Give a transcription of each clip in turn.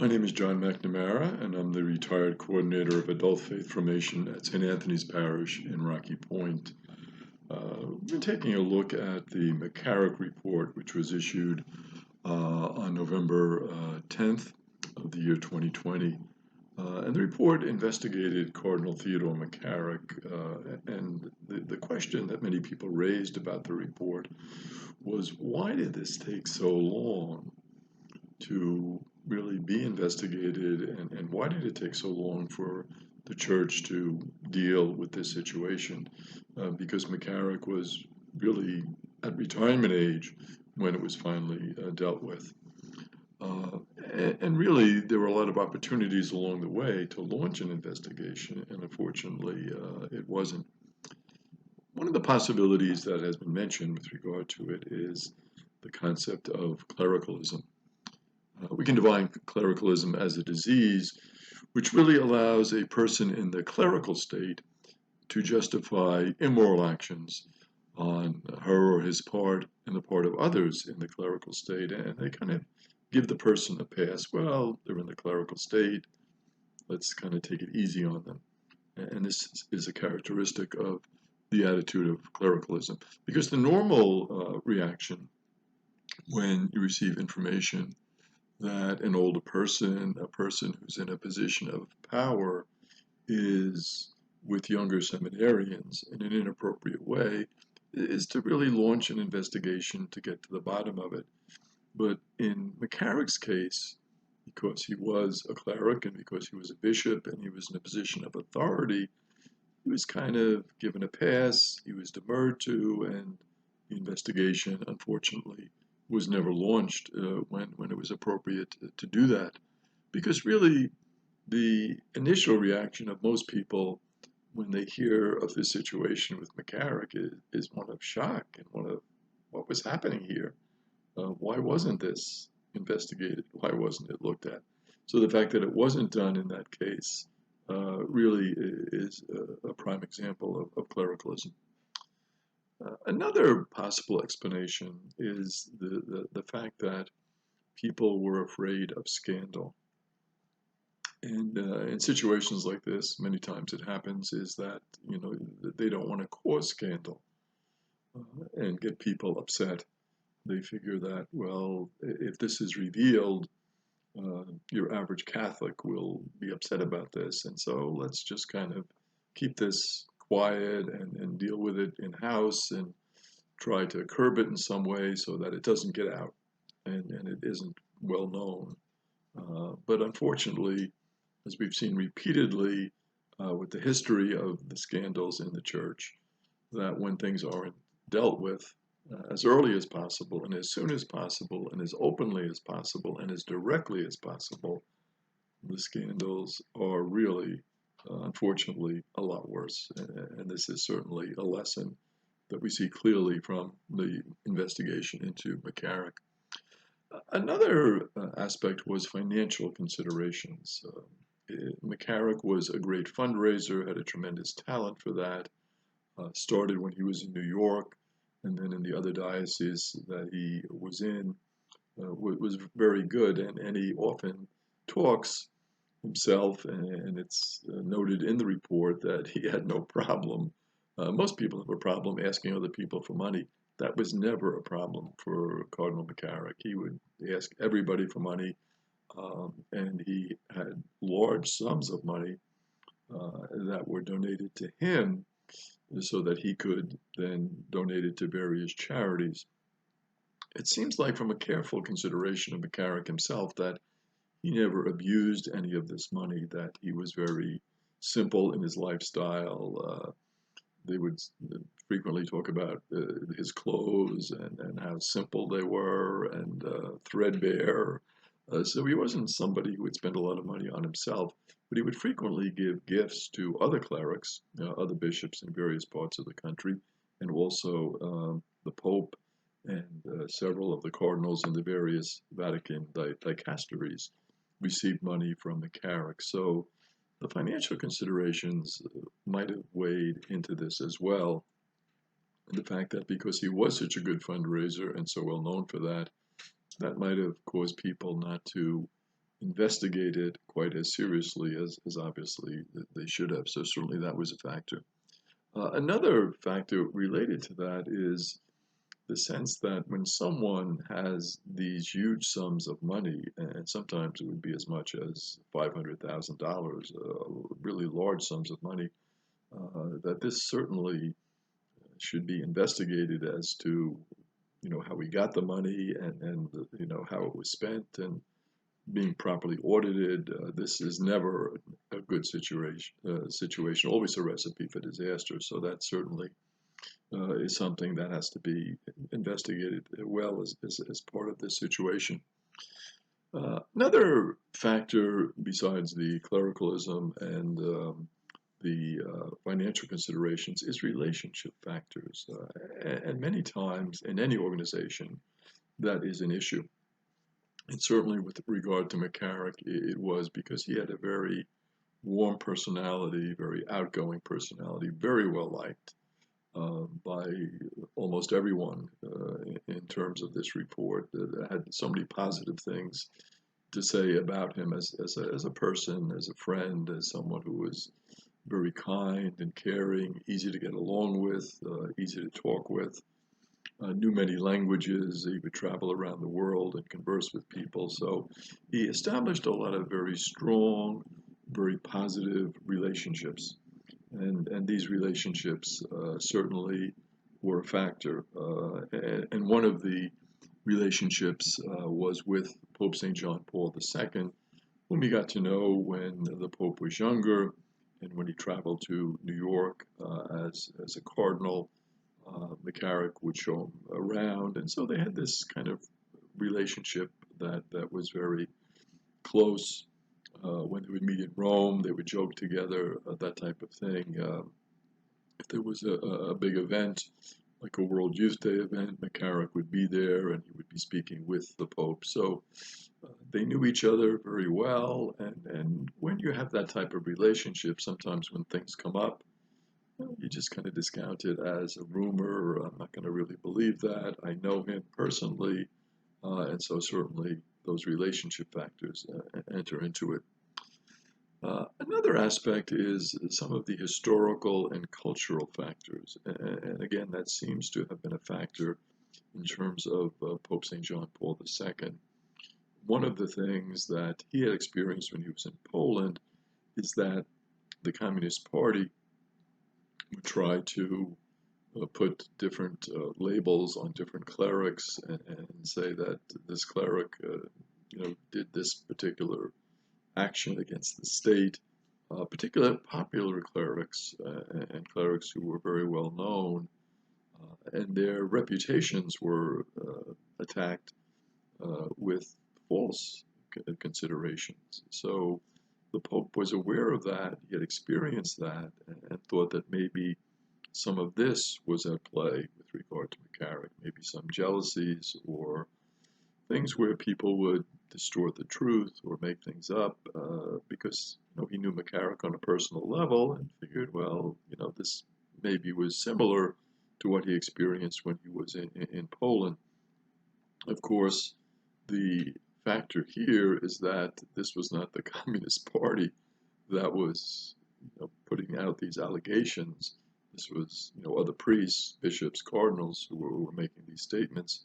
My name is John McNamara, and I'm the retired coordinator of adult faith formation at St. Anthony's Parish in Rocky Point. We've been taking a look at the McCarrick Report, which was issued on November 10th of the year 2020. And the report investigated Cardinal Theodore McCarrick, and the question that many people raised about the report was, why did this take so long to really be investigated, and why did it take so long for the church to deal with this situation? Because McCarrick was really at retirement age when it was finally dealt with. And really, there were a lot of opportunities along the way to launch an investigation, and unfortunately, it wasn't. One of the possibilities that has been mentioned with regard to it is the concept of clericalism. We can define clericalism as a disease which really allows a person in the clerical state to justify immoral actions on her or his part and the part of others in the clerical state, and they kind of give the person a pass. Well, they're in the clerical state, let's kind of take it easy on them. And this is a characteristic of the attitude of clericalism, because the normal reaction when you receive information that an older person, a person who's in a position of power, is with younger seminarians in an inappropriate way, is to really launch an investigation to get to the bottom of it. But in McCarrick's case, because he was a cleric and because he was a bishop and he was in a position of authority, he was kind of given a pass, he was demurred to, and the investigation, unfortunately, was never launched when it was appropriate to do that. Because really, the initial reaction of most people when they hear of this situation with McCarrick is one of shock and one of, what was happening here? Why wasn't this investigated? Why wasn't it looked at? So the fact that it wasn't done in that case really is a prime example of clericalism. Another possible explanation is the fact that people were afraid of scandal. And in situations like this, many times it happens is that, they don't want to cause scandal and get people upset. They figure that, well, if this is revealed, your average Catholic will be upset about this. And so let's just kind of keep this quiet and deal with it in-house and try to curb it in some way so that it doesn't get out and it isn't well known. But unfortunately, as we've seen repeatedly with the history of the scandals in the church, that when things aren't dealt with as early as possible and as soon as possible and as openly as possible and as directly as possible, the scandals are really, unfortunately, a lot worse. And this is certainly a lesson that we see clearly from the investigation into McCarrick. Another aspect was financial considerations. McCarrick was a great fundraiser, had a tremendous talent for that, started when he was in New York, and then in the other dioceses that he was in, was very good, and he often talks himself, and it's noted in the report that he had no problem. Most people have a problem asking other people for money. That was never a problem for Cardinal McCarrick. He would ask everybody for money, and he had large sums of money that were donated to him so that he could then donate it to various charities. It seems like from a careful consideration of McCarrick himself that he never abused any of this money, that he was very simple in his lifestyle. They would frequently talk about his clothes and how simple they were and threadbare. So he wasn't somebody who would spend a lot of money on himself, but he would frequently give gifts to other clerics, other bishops in various parts of the country, and also the Pope and several of the cardinals in the various Vatican dicasteries received money from McCarrick. So the financial considerations might have weighed into this as well. And the fact that because he was such a good fundraiser and so well known for that, that might have caused people not to investigated quite as seriously as obviously they should have. So certainly that was a factor. Another factor related to that is the sense that when someone has these huge sums of money, and sometimes it would be as much as $500,000, really large sums of money, that this certainly should be investigated as to, how we got the money and how it was spent and being properly audited. This is never a good situation, always a recipe for disaster. So that certainly is something that has to be investigated well as part of this situation. Another factor besides the clericalism and the financial considerations is relationship factors. And many times in any organization, that is an issue. And certainly with regard to McCarrick, it was because he had a very warm personality, very outgoing personality, very well liked by almost everyone in terms of this report. That had so many positive things to say about him as a person, as a friend, as someone who was very kind and caring, easy to get along with, easy to talk with. Knew many languages. He would travel around the world and converse with people. So he established a lot of very strong, very positive relationships. And these relationships certainly were a factor. And one of the relationships was with Pope St. John Paul II, whom he got to know when the Pope was younger and when he traveled to New York as a cardinal. McCarrick would show him around, and so they had this kind of relationship that was very close. When they would meet in Rome, they would joke together, that type of thing. If there was a big event, like a World Youth Day event, McCarrick would be there and he would be speaking with the Pope. So they knew each other very well, and when you have that type of relationship, sometimes when things come up, you just kind of discount it as a rumor, or I'm not going to really believe that. I know him personally, and so certainly those relationship factors enter into it. Another aspect is some of the historical and cultural factors, and again, that seems to have been a factor in terms of Pope St. John Paul II. One of the things that he had experienced when he was in Poland is that the Communist Party would try to put different labels on different clerics and say that this cleric, did this particular action against the state. Particularly popular clerics and clerics who were very well known, and their reputations were attacked with false considerations. So the Pope was aware of that, he had experienced that, and thought that maybe some of this was at play with regard to McCarrick, maybe some jealousies or things where people would distort the truth or make things up because he knew McCarrick on a personal level and figured, well, this maybe was similar to what he experienced when he was in Poland. Of course, the factor here is that this was not the Communist Party that was putting out these allegations. This was other priests, bishops, cardinals who were making these statements.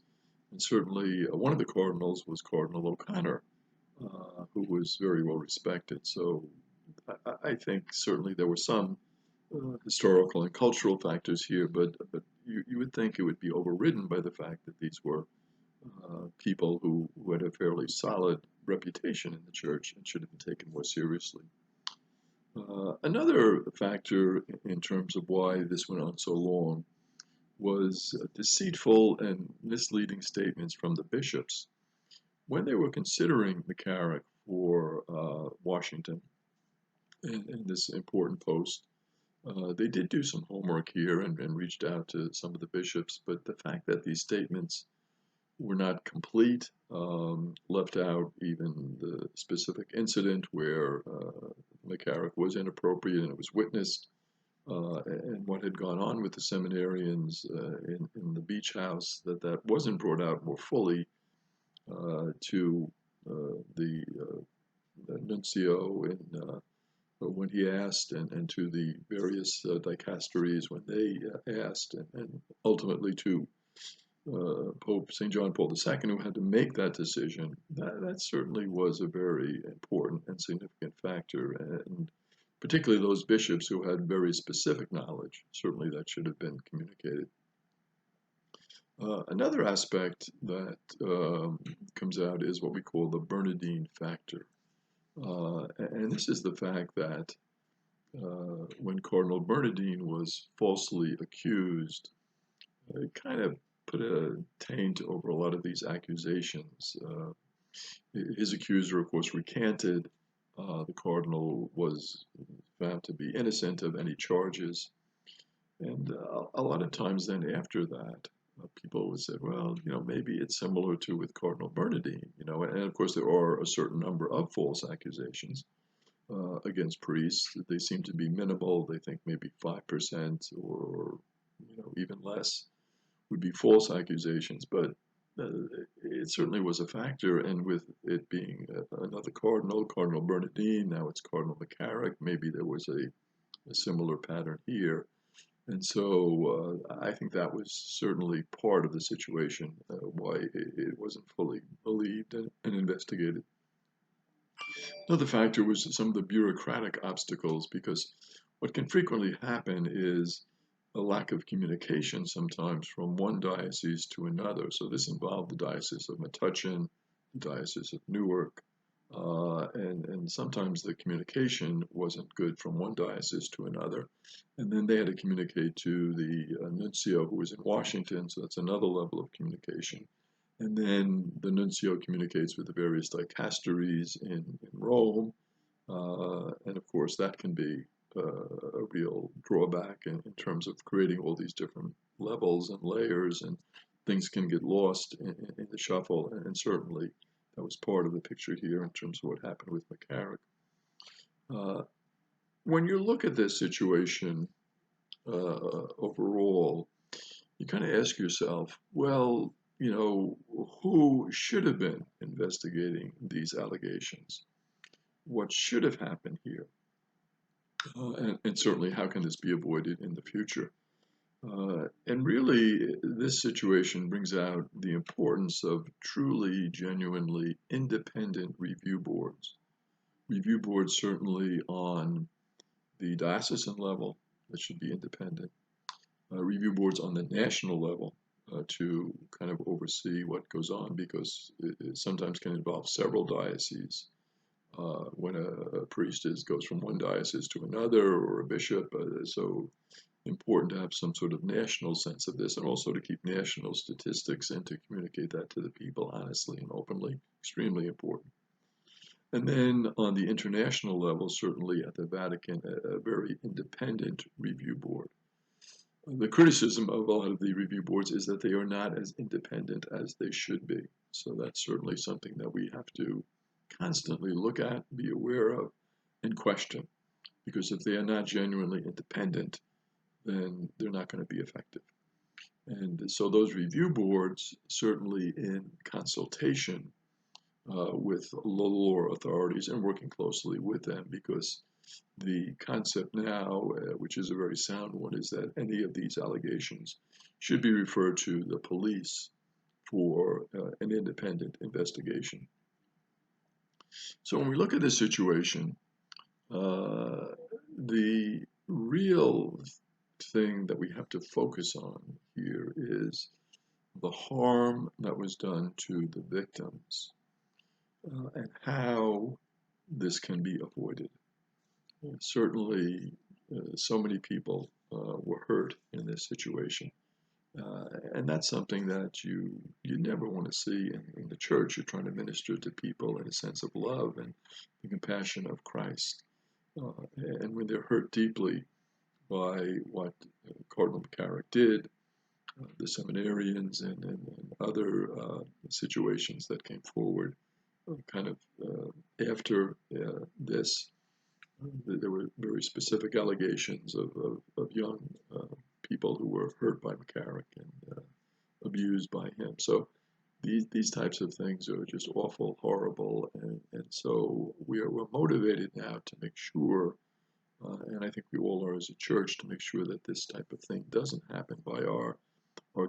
And certainly one of the cardinals was Cardinal O'Connor, who was very well respected. So I think certainly there were some historical and cultural factors here, but you would think it would be overridden by the fact that these were people who had a fairly solid reputation in the church and should have been taken more seriously. Another factor in terms of why this went on so long was deceitful and misleading statements from the bishops. When they were considering McCarrick for Washington in this important post, they did do some homework here and reached out to some of the bishops, but the fact that these statements were not complete, left out even the specific incident where McCarrick was inappropriate and it was witnessed, and what had gone on with the seminarians in the beach house, that wasn't brought out more fully to the nuncio when he asked, and to the various dicasteries when they asked, and ultimately to Pope St. John Paul II, who had to make that decision. That certainly was a very important and significant factor, and particularly those bishops who had very specific knowledge. Certainly that should have been communicated. Another aspect that comes out is what we call the Bernardine factor. And this is the fact that when Cardinal Bernardine was falsely accused, it kind of put a taint over a lot of these accusations. His accuser, of course, recanted. The cardinal was found to be innocent of any charges. And a lot of times then after that, people would say, well, maybe it's similar to with Cardinal Bernardine, and of course there are a certain number of false accusations against priests. They seem to be minimal. They think maybe 5% or even less would be false accusations, but it certainly was a factor. And with it being another cardinal, Cardinal Bernardine, now it's Cardinal McCarrick, maybe there was a similar pattern here. And so I think that was certainly part of the situation, why it wasn't fully believed and investigated. Another factor was some of the bureaucratic obstacles, because what can frequently happen is a lack of communication sometimes from one diocese to another. So this involved the Diocese of Metuchen, the Diocese of Newark, and sometimes the communication wasn't good from one diocese to another. And then they had to communicate to the nuncio who was in Washington, so that's another level of communication. And then the nuncio communicates with the various dicasteries in Rome, and of course that can be a real drawback in terms of creating all these different levels and layers, and things can get lost in the shuffle, and certainly that was part of the picture here in terms of what happened with McCarrick. When you look at this situation overall, you kind of ask yourself, well, who should have been investigating these allegations? What should have happened here? And certainly, how can this be avoided in the future? And really, this situation brings out the importance of truly, genuinely independent review boards. Review boards certainly on the diocesan level, that should be independent. Review boards on the national level to kind of oversee what goes on, because it sometimes can involve several dioceses. When a priest goes from one diocese to another, or a bishop, so important to have some sort of national sense of this, and also to keep national statistics and to communicate that to the people honestly and openly. Extremely important. And then on the international level, certainly at the Vatican, a very independent review board. The criticism of a lot of the review boards is that they are not as independent as they should be. So that's certainly something that we have to constantly look at, be aware of, and question. Because if they are not genuinely independent, then they're not going to be effective. And so those review boards, certainly in consultation with lower authorities and working closely with them, because the concept now, which is a very sound one, is that any of these allegations should be referred to the police for an independent investigation. So when we look at this situation, the real thing that we have to focus on here is the harm that was done to the victims and how this can be avoided. Certainly, so many people were hurt in this situation. And that's something that you never want to see in the church. You're trying to minister to people in a sense of love and the compassion of Christ. And when they're hurt deeply by what Cardinal McCarrick did, the seminarians and other situations that came forward kind of after this, there were very specific allegations of young people who were hurt by McCarrick and abused by him. So these types of things are just awful, horrible, and so we're motivated now to make sure, and I think we all are as a church, to make sure that this type of thing doesn't happen by our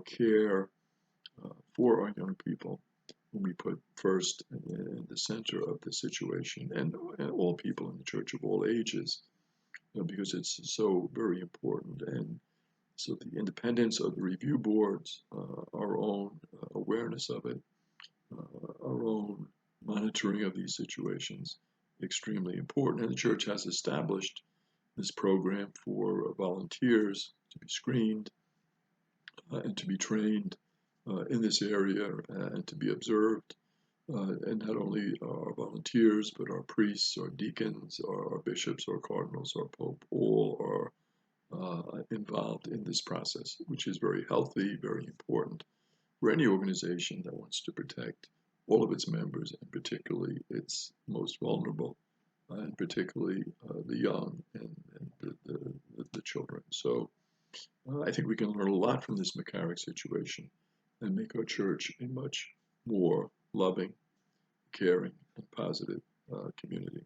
care for our young people, whom we put first in the center of the situation, and all people in the church of all ages, because it's so very important. And so the independence of the review boards, our own awareness of it, our own monitoring of these situations, extremely important. And the church has established this program for volunteers to be screened and to be trained in this area and to be observed. And not only our volunteers, but our priests, our deacons, our bishops, our cardinals, our pope, all are involved in this process, which is very healthy, very important for any organization that wants to protect all of its members, and particularly its most vulnerable, and particularly the young and the children. So I think we can learn a lot from this McCarrick situation and make our church a much more loving, caring, and positive community.